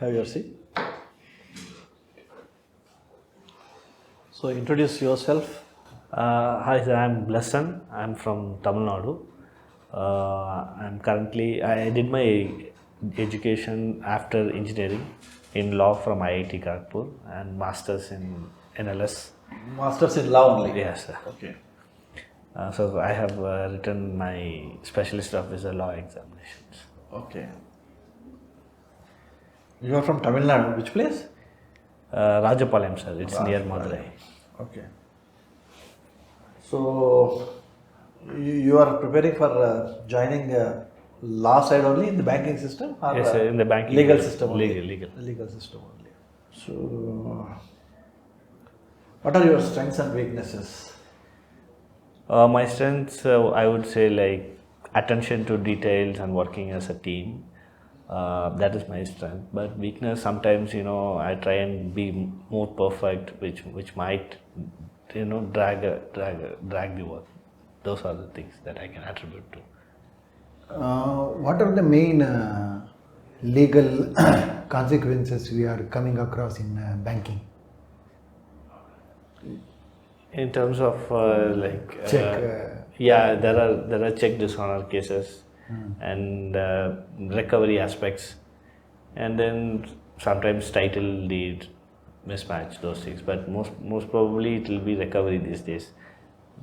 Have your seat. So introduce yourself. Hi sir, I'm Blessan. I'm from Tamil Nadu. I did my education after engineering in law from IIT Kanpur and masters in NLS. Masters in law only. Yes sir. Okay. So I have written my specialist officer law examinations. Okay. You are from Tamil Nadu. Which place? Rajapalayam sir, it's near Rajapalayam. Madurai. Okay. So you are preparing for joining law side only in the banking system, or Yes sir, in the banking legal system only? Legal System only. So what are your strengths and weaknesses? My strengths, I would say, like attention to details and working as a team. That is my strength. But weakness, sometimes I try and be more perfect, which might drag the work. Those are the things that I can attribute to. What are the main legal consequences we are coming across in banking? In terms of Check. there are check dishonor cases and recovery aspects, and then sometimes title deed mismatch, those things. But most probably it will be recovery these days.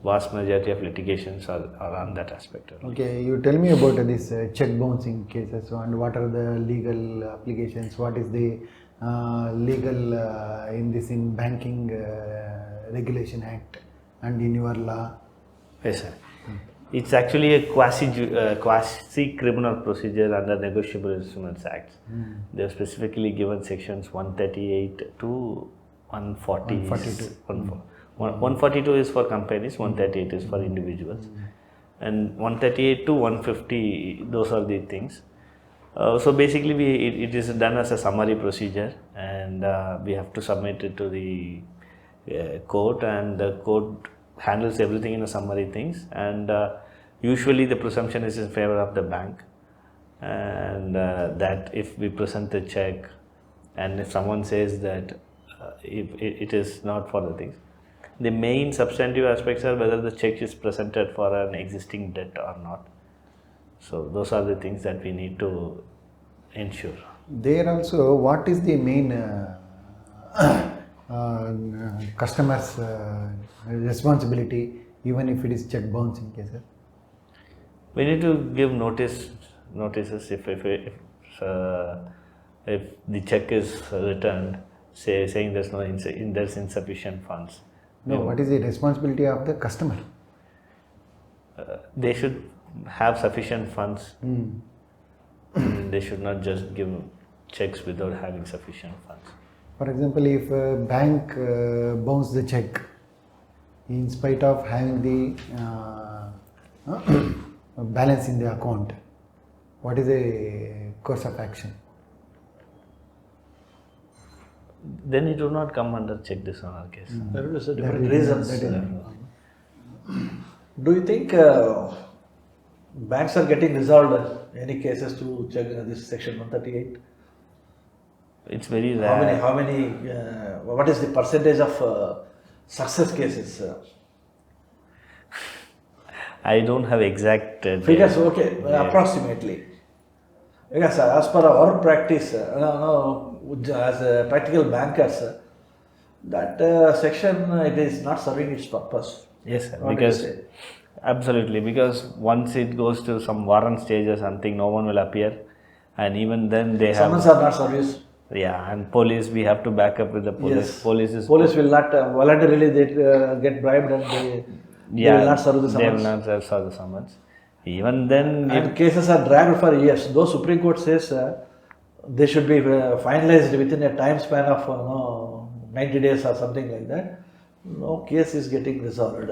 Vast majority of litigations are on that aspect only. Okay, you tell me about this check bouncing cases and what are the legal applications? What is the legal in banking regulation act and in your law? Yes, sir. It's actually a quasi criminal procedure under Negotiable Instruments Act. They have specifically given sections 138 to 140. 142. 142 is for companies, 138 is for individuals, and 138 to 150, those are the things. So basically, it is done as a summary procedure, and we have to submit it to the court, and the court handles everything in a summary things, and usually the presumption is in favor of the bank, and that if we present the check, and if someone says that if it is not for the things, the main substantive aspects are whether the check is presented for an existing debt or not. So those are the things that we need to ensure. There also, what is the main customer's responsibility, even if it is check bouncing cases? We need to give notices if the check is returned, saying there's insufficient funds. No, what is the responsibility of the customer? They should have sufficient funds. They should not just give checks without having sufficient funds. For example, if a bank bounces the check in spite of having the balance in the account, what is the course of action? Then it will not come under check dishonor case. There is a different reasons. Do you think banks are getting resolved any cases to check this section 138? It's very rare. How many? What is the percentage of success cases? I don't have exact Figures, okay, approximately. Because as per our practice, as practical bankers, that section it is not serving its purpose. Yes, sir. What Because do you say? absolutely, because once it goes to some warrant stage or something, no one will appear, and even then they Summons have. are not service. Yeah, and police, we have to back up with the police. Yes. Police will not voluntarily they get bribed and they will not serve the summons. They will not serve the summons. Even then, And cases are dragged for years. Though Supreme Court says they should be finalized within a time span of 90 days or something like that, no case is getting resolved.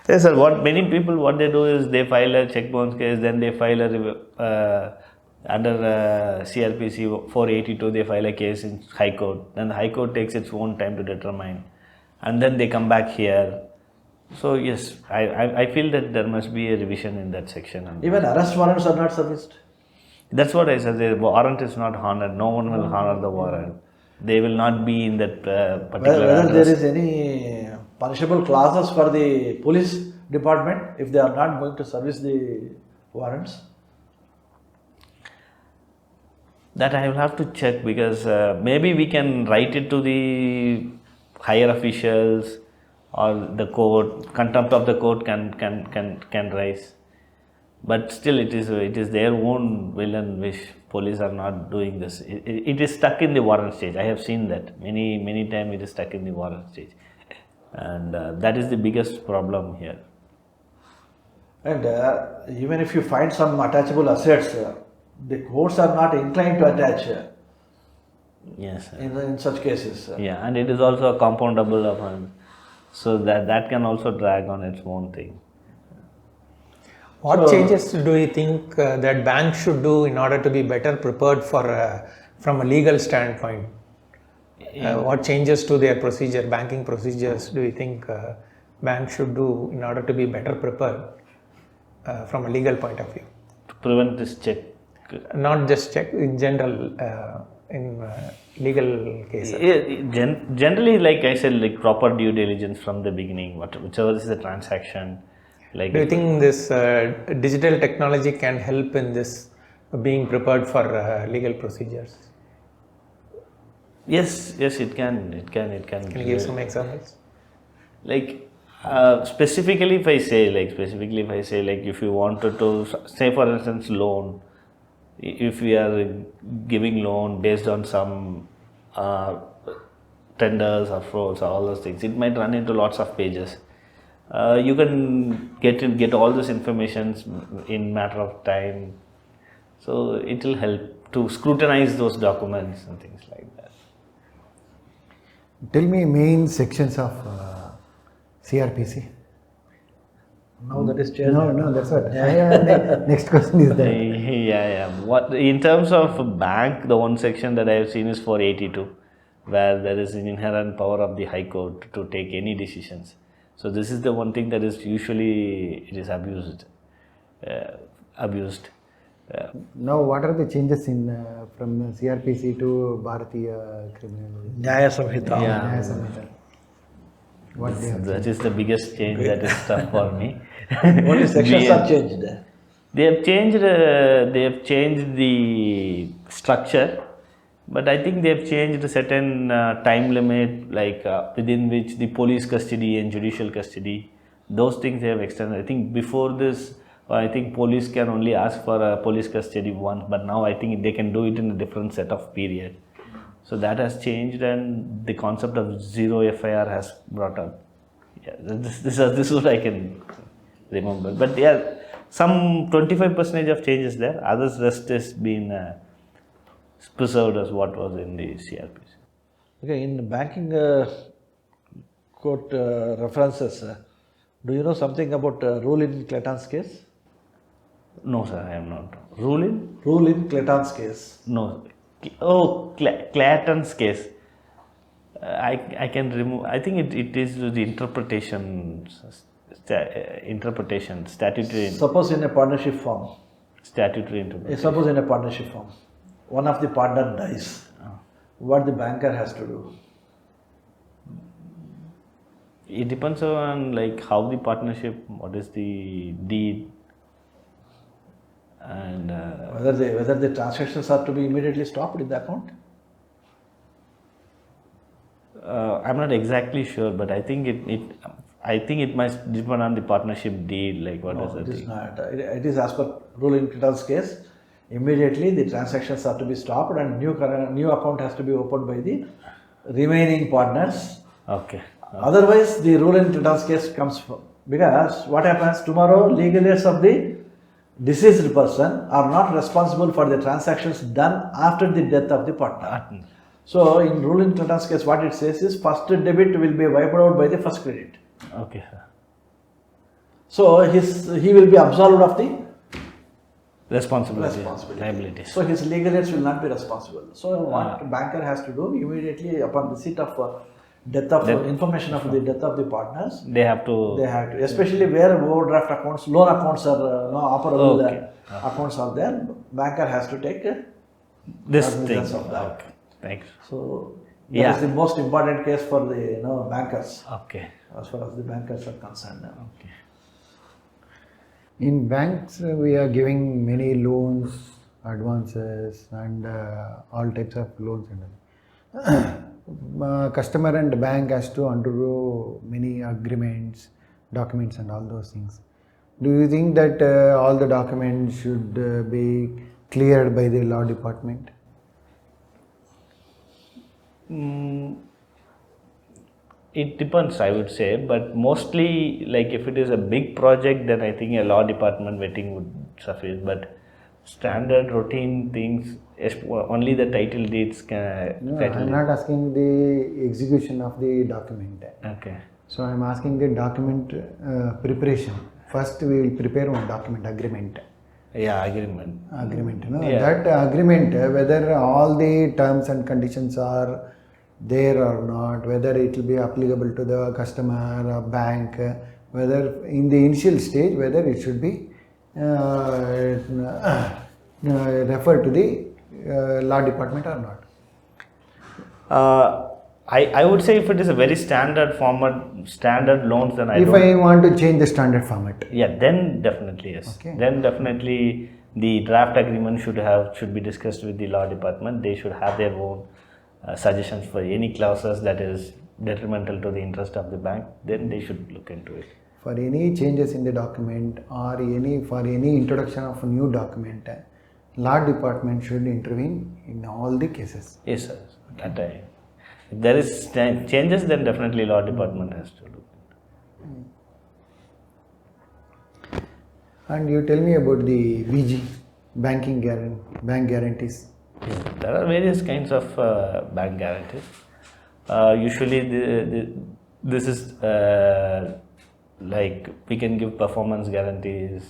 yes, sir. What they do is they file a check bounce case, then they file a under CRPC 482, they file a case in High Court. Then the High Court takes its own time to determine, and then they come back here. So yes, I feel that there must be a revision in that section. Even arrest warrants are not serviced. That's what I said. The warrant is not honored. No one will honor the warrant. They will not be in that particular Whether address. there is any punishable clauses for the police department if they are not going to service the warrants? That I will have to check, because maybe we can write it to the higher officials or the court. Contempt of the court can rise. But still, it is their own will and wish. Police are not doing this. It is stuck in the warrant stage. I have seen that many times. It is stuck in the warrant stage, and that is the biggest problem here. And even if you find some attachable assets, the courts are not inclined to attach Yes, sir. in such cases. Yeah, and it is also a compoundable offense, so that can also drag on its own thing. What changes do you think that banks should do in order to be better prepared for from a legal standpoint? What changes to their procedure, banking procedures, do you think banks should do in order to be better prepared from a legal point of view? To prevent this check. Not just check, in general, in legal cases. Generally, like I said, like proper due diligence from the beginning, whichever is the transaction. Like, Do you think this digital technology can help in this being prepared for legal procedures? Yes, it can. Can you give some examples? Like specifically, if I say like if you wanted to say, for instance, loan. If we are giving loan based on some tenders or frauds or all those things, it might run into lots of pages. You can get all this information in matter of time, so it will help to scrutinize those documents and things like that. Tell me main sections of CRPC. Now that is changed. No, that's what. Next question is that. Yeah. What in terms of bank, the one section that I have seen is 482, where there is an inherent power of the High Court to take any decisions. So this is the one thing that is usually it is abused. Now, what are the changes in from CRPC to Bharatiya Criminal Nyaya Samhita. Yeah. Nyaya Samhita? What they have That is the biggest change that is tough for me. Only sections are changed. They have changed the structure, but I think they have changed a certain time limit, like within which the police custody and judicial custody, those things they have extended. I think before this, I think police can only ask for a police custody once, but now I think they can do it in a different set of period. So that has changed, and the concept of zero FIR has brought up. Yeah, this is what I can remember. But yeah, some 25% of changes there. Others rest has been preserved as what was in the CRPC. Okay, in banking court references, do you know something about rule in Clayton's case? No, sir, I am not. Rule in? Rule in Clayton's case. No. Oh, Clayton's case. I can remove. I think it is the interpretation, statutory. Suppose in a partnership firm. Statutory interpretation. Suppose in a partnership firm, one of the partner dies. What the banker has to do? It depends on like how the partnership, what is the deed, and Whether the transactions are to be immediately stopped in the account? I'm not exactly sure, but I think it must depend on the partnership deed. Like what is No, the it is deed? not. It is as per rule in Clayton's case. Immediately the transactions are to be stopped and new account has to be opened by the remaining partners. Okay. Otherwise, the rule in Clayton's case comes from, because what happens tomorrow, legal heirs of the deceased person are not responsible for the transactions done after the death of the partner. So, in rule in Clayton's case, what it says is first debit will be wiped out by the first credit. Okay, sir. So, he will be absolved of the Responsibility. responsibility. Liabilities. So, his legal heirs will not be responsible. So, what banker has to do immediately upon receipt of death of information of the death of the partners, They have to. they have to, especially where overdraft accounts, loan accounts are operable accounts are there, banker has to take This thing. cognizance of that. Okay. Thanks. So that is the most important case for the bankers, Okay. as far as the bankers are concerned. Okay. In banks, we are giving many loans, advances, and all types of loans. And customer and bank has to undergo many agreements, documents, and all those things. Do you think that all the documents should be cleared by the law department? It depends, I would say, but mostly, like if it is a big project, then I think a law department vetting would suffice. But standard routine things, only the title deeds can. No, title I'm not asking the execution of the document. Okay. So I'm asking the document preparation. First, we will prepare one document agreement. Yeah, agreement. That agreement, whether all the terms and conditions are there or not, whether it will be applicable to the customer or bank, whether in the initial stage, whether it should be referred to the law department or not. I would say if it is a very standard format, standard loans, then If I want to change the standard format. Yeah, then definitely yes. Okay. Then definitely the draft agreement should be discussed with the law department. They should have their own suggestions for any clauses that is detrimental to the interest of the bank. Then they should look into it. For any changes in the document or for any introduction of a new document, law department should intervene in all the cases. Yes, sir. If there is changes, then definitely law department has to do. And you tell me about the BG, bank guarantees. Yes, there are various kinds of bank guarantees. Usually, this is like we can give performance guarantees,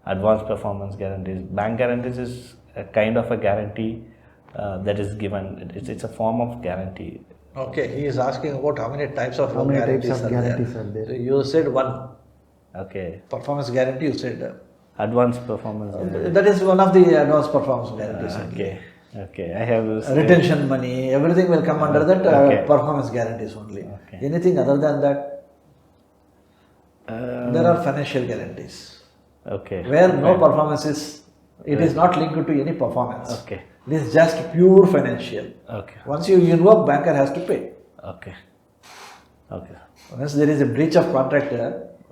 advanced performance guarantees. Bank guarantees is a kind of a guarantee that is given. It's a form of guarantee. Okay, he is asking about how many types of guarantees are there. So you said one. Okay. Performance guarantee, you said. Advanced performance guarantee. That is one of the advanced performance guarantees. Okay. Okay. I have Retention money, everything will come under that performance guarantees only. Okay. Anything other than that, there are financial guarantees. Okay. Where no performance is, it is not linked to any performance. Okay. It is just pure financial. Okay. Once you invoke, banker has to pay. Okay. Okay. Once there is a breach of contract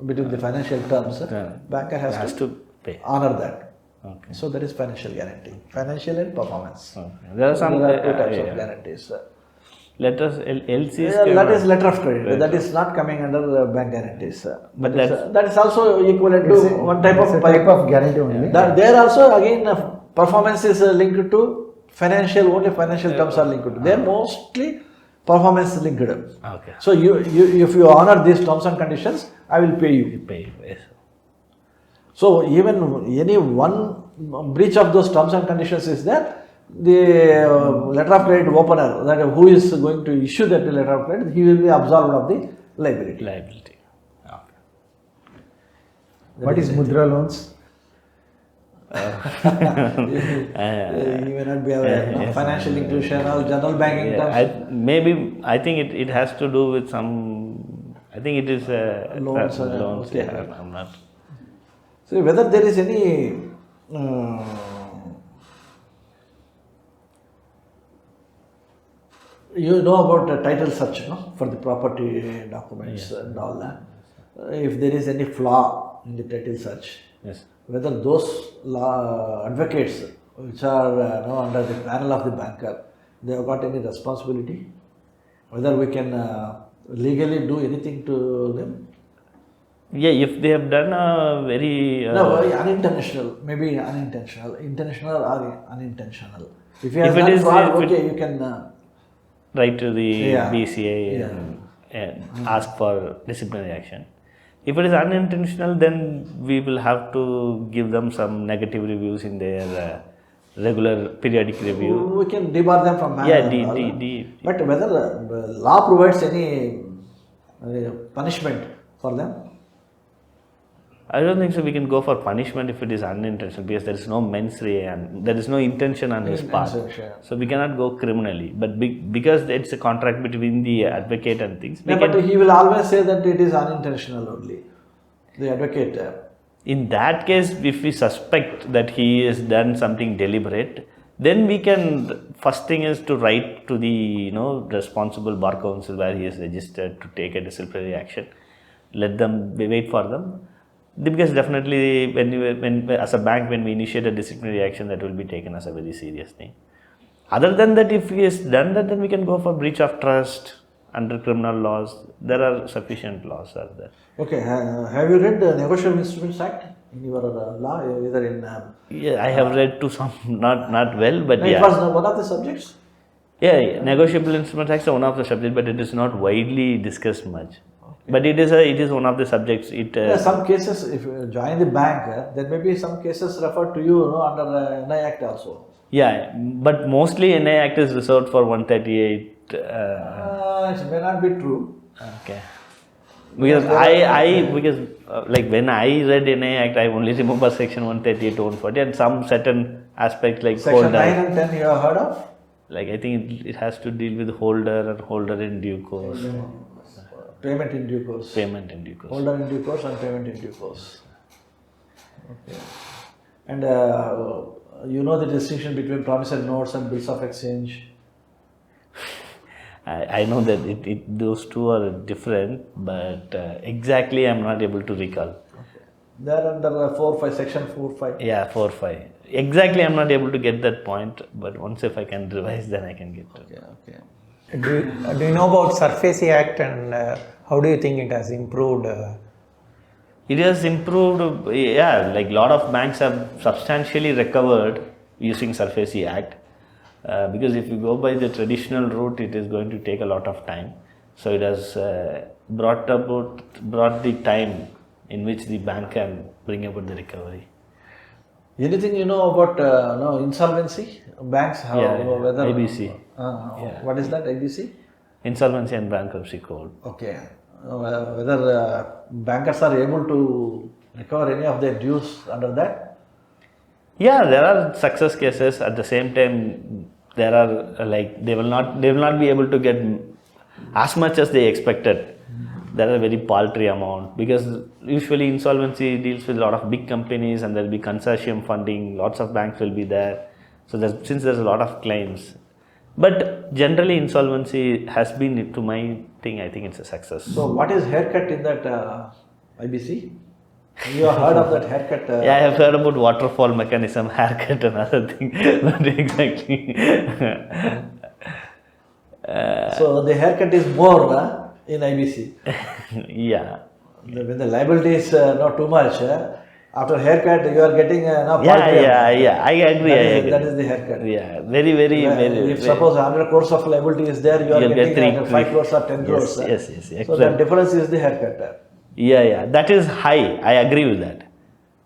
between the financial terms, banker has to pay. Honor that. Okay. So that is financial guarantee. Financial and performance. Okay. There are some two types of guarantees. Letters, LCs. That is letter of credit. That is not coming under bank guarantees. But that is also equivalent to one type of guarantee only. There also again performance is linked to financial. Only financial terms are linked to. They are mostly performance linked. Okay. So if you honor these terms and conditions, I will pay you. Pay. Yes. So even any one breach of those terms and conditions is there, the letter of credit opener, that who is going to issue that letter of credit, he will be absolved of the liability. Okay. What is mudra loans? You may not be aware. Financial inclusion or general banking terms. I think it has to do with some. I think it is Loans. Loans. Okay. Yeah, I'm not. So whether there is any you know about title search, no, for the property documents and all that. If there is any flaw in the title search, Yes. whether those advocates which are under the panel of the banker, they have got any responsibility? Whether we can legally do anything to them? Yeah, if they have done a very No, unintentional, maybe unintentional, intentional or unintentional. If you have If it done is- fraud, if it- okay, you can. write to the Yeah. BCA and ask for disciplinary action. If it is unintentional, then we will have to give them some negative reviews in their regular periodic review. We can debar them from manner. Yeah, But whether law provides any punishment for them? I don't think so. We can go for punishment if it is unintentional, because there is no mens rea and there is no intention on his part. So we cannot go criminally. But because it's a contract between the advocate and things. But he will always say that it is unintentional only. The advocate. In that case, if we suspect that he has done something deliberate, then we can, first thing is to write to the responsible bar council where he is registered to take a disciplinary action. Let them wait for them. Because definitely when as a bank, when we initiate a disciplinary action, that will be taken as a very serious thing. Other than that, if he has done that, then we can go for breach of trust under criminal laws. There are sufficient laws are there. Okay, have you read the Negotiable Instruments Act in your law, either in... Yeah, I have read to some, not well, but It was one of the subjects? Yeah, Negotiable Instruments Act is one of the subjects, but it is not widely discussed much. But it is one of the subjects. Some cases, if you join the bank, there may be some cases referred to you, under NI Act also. Yeah, but mostly NI Act is reserved for 138. It may not be true. Okay. Because like when I read NI Act, I only remember section 138 to 140 and some certain aspects like Section holder. 9 and 10 you have heard of? Like I think it has to deal with holder and holder in due course. Payment in due course. Payment in due course. Holder in due course and payment in due course. Okay. And you know the distinction between promissory notes and bills of exchange? I know that those two are different, but exactly I am not able to recall. Okay. They are under 4.5, section 4.5. Yeah, 4.5. Exactly I am not able to get that point, but once if I can revise, then I can get to it. Okay. Do you know about SRPC Act and how do you think it has improved? It has improved, yeah, like a lot of banks have substantially recovered using SRPC Act. Because if you go by the traditional route, it is going to take a lot of time. So it has brought the time in which the bank can bring about the recovery. Anything you know about insolvency? Banks have whether IBC. What is that IBC? Insolvency and Bankruptcy Code. Okay. Whether bankers are able to recover any of their dues under that? Yeah, there are success cases. At the same time, there are they will not be able to get as much as they expected. There are very paltry amount, because usually insolvency deals with a lot of big companies and there will be consortium funding. Lots of banks will be there. So since there's a lot of claims, but generally insolvency has been, to my thing, I think it's a success. So what is haircut in that IBC? You have heard of that haircut? Yeah, I have heard about waterfall mechanism, haircut and other thing, but exactly. So the haircut is more in IBC. Yeah. When the liability is not too much, after haircut you are getting Yeah, I agree. That is the haircut. Yeah, very. If suppose 100 crores of liability is there, you are getting 5 crores or 10 crores. Yes. So that difference is the haircut. Yeah, that is high. I agree with that.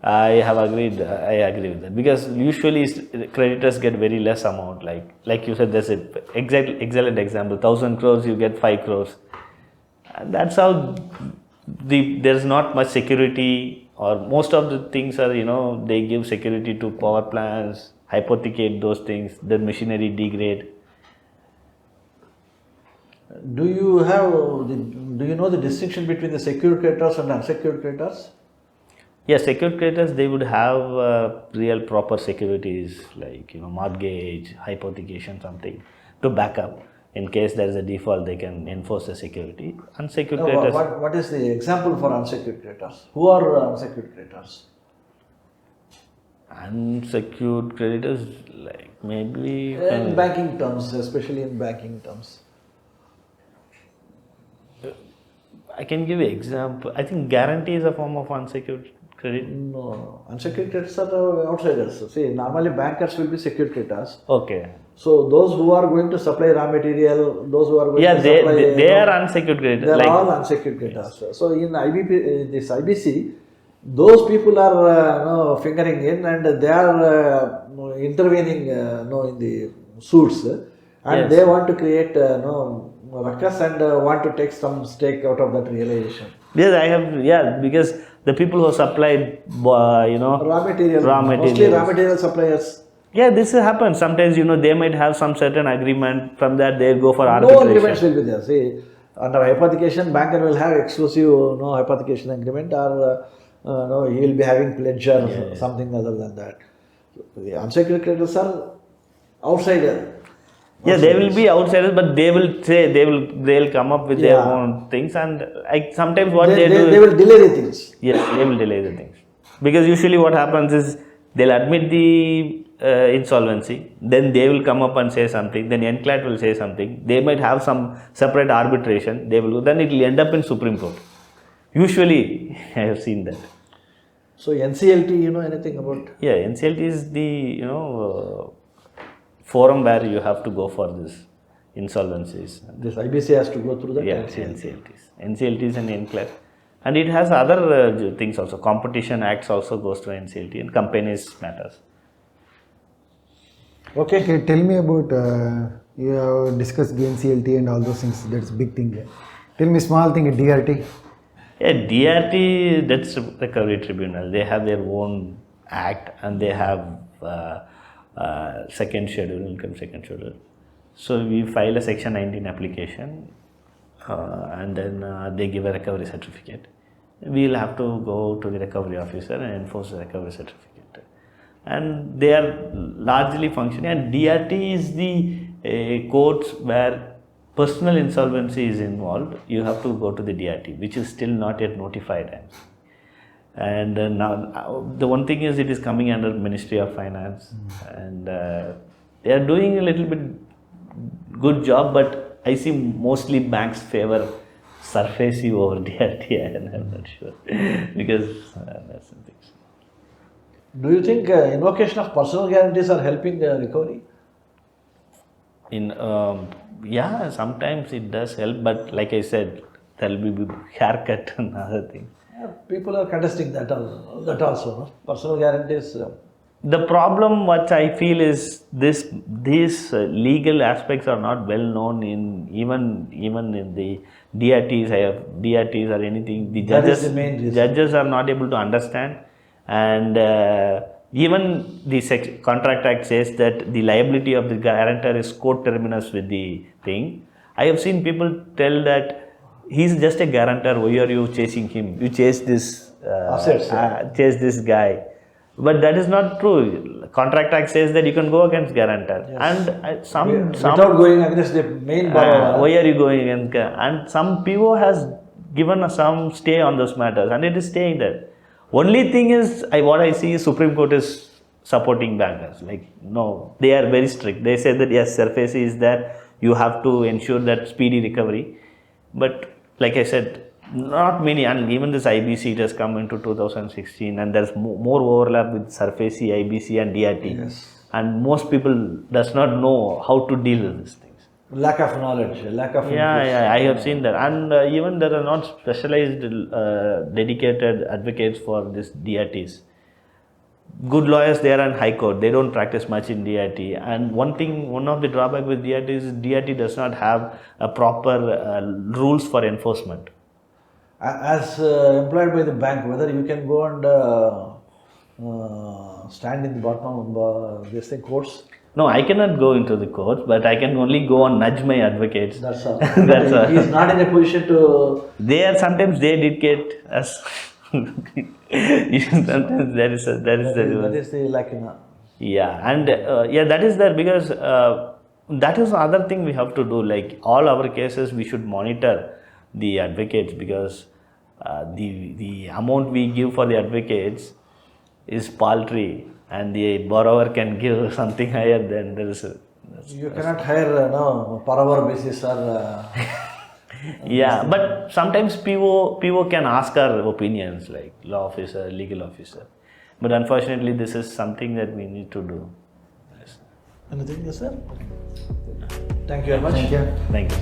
I agree with that, because usually creditors get very less amount. Like you said, there's an excellent example. 1,000 crores, you get 5 crores. And that's how there's not much security, or most of the things are, they give security to power plants, hypothecate those things, then machinery degrade. Do you know the distinction between the secured creditors and unsecured creditors? Yes, secured creditors, they would have real proper securities like mortgage, hypothecation, something to back up. In case there is a default, they can enforce the security. Unsecured creditors. What is the example for unsecured creditors? Who are unsecured creditors? Unsecured creditors, like maybe In banking terms, especially in banking terms. I can give you example. I think guarantee is a form of unsecured credit. No, unsecured creditors are outsiders. See, normally bankers will be secured creditors. Okay. So those who are going to supply raw material, those who are going to supply... they are unsecured creditors. They are all unsecured creditors. Yes. So in this IBC, those people are fingering in and they are intervening in the suits and they want to create ruckus and want to take some stake out of that realization. Yes, I have, yeah, because the people who supplied, Raw material, mostly raw material suppliers. Yeah, this happens. Sometimes, they might have some certain agreement. From that, they go for No arbitration. agreements will be there. See, under hypothecation, banker will have exclusive hypothecation agreement or he will be having pledge or something other than that. The unsecured creditors are outsider. Yeah, they will be outsiders, but they will say they'll come up with their own things, and sometimes what they do, they will delay the things. Yes, they will delay the things, because usually what happens is they'll admit the insolvency, then they will come up and say something, then NCLAT will say something, they might have some separate arbitration, then it will end up in Supreme Court. Usually, I have seen that. So NCLT, you know anything about? Yeah, NCLT is the forum where you have to go for this insolvencies. This IBC has to go through that? Yeah, NCLTs and NCLAT. And it has other things also. Competition Acts also goes to NCLT and companies matters. Okay. Tell me about, you have discussed the NCLT and all those things, that's a big thing. Tell me small thing, DRT. Yeah, DRT, that's Recovery Tribunal. They have their own act and they have second schedule, income second schedule. So we file a section 19 application and then they give a recovery certificate. We'll have to go to the recovery officer and enforce the recovery certificate. And they are largely functioning, and DRT is the courts where personal insolvency is involved. You have to go to the DRT, which is still not yet notified. And now the one thing is it is coming under Ministry of Finance, and they are doing a little bit good job, but I see mostly banks favor SARFAESI over DRT, and I'm not sure because that's the thing. Do you think invocation of personal guarantees are helping recovery? Yeah, sometimes it does help, but like I said, there will be haircut and other things. Yeah, people are contesting that also. No? Personal guarantees. The problem what I feel is these legal aspects are not well known in even in the DRTs or anything. The judges, that is the main reason. Judges are not able to understand, and even the Contract Act says that the liability of the guarantor is coterminous with the thing. I have seen people tell that he's just a guarantor. Why are you chasing him? You chase this chase this guy. But that is not true. Contract Act says that you can go against guarantor, and some without going against the main borrower. Why are you going against? And some PO has given some stay on those matters, and it is staying there. Only thing is, what I see is Supreme Court is supporting bankers. Like, no, they are very strict. They say that yes, SARFAESI is there. You have to ensure that speedy recovery. But like I said, not many, and even this IBC, it has come into 2016, and there's more overlap with SARFAESI, IBC and DRT. Yes. And most people does not know how to deal with these things. Lack of knowledge, lack of I have seen that, and even there are not specialized dedicated advocates for this DRTs. Good lawyers there in High Court, they don't practice much in DRT, and one of the drawback with DRT is DRT does not have a proper rules for enforcement. As employed by the bank, whether you can go and stand in the bottom of this thing, courts? No, I cannot go into the courts, but I can only go and nudge my advocates. That's all. That's all. He is not in a position to... Sometimes they dictate us. Sometimes that is the lacking. Yeah, and that is there because that is another thing we have to do. Like all our cases, we should monitor the advocates, because the amount we give for the advocates is paltry, and the borrower can give something higher than there is. You cannot hire per hour basis or. Yeah, but sometimes PO can ask our opinions, like law officer, legal officer. But unfortunately, this is something that we need to do. Anything, yes, sir? Thank you very much. Thank you. Thank you.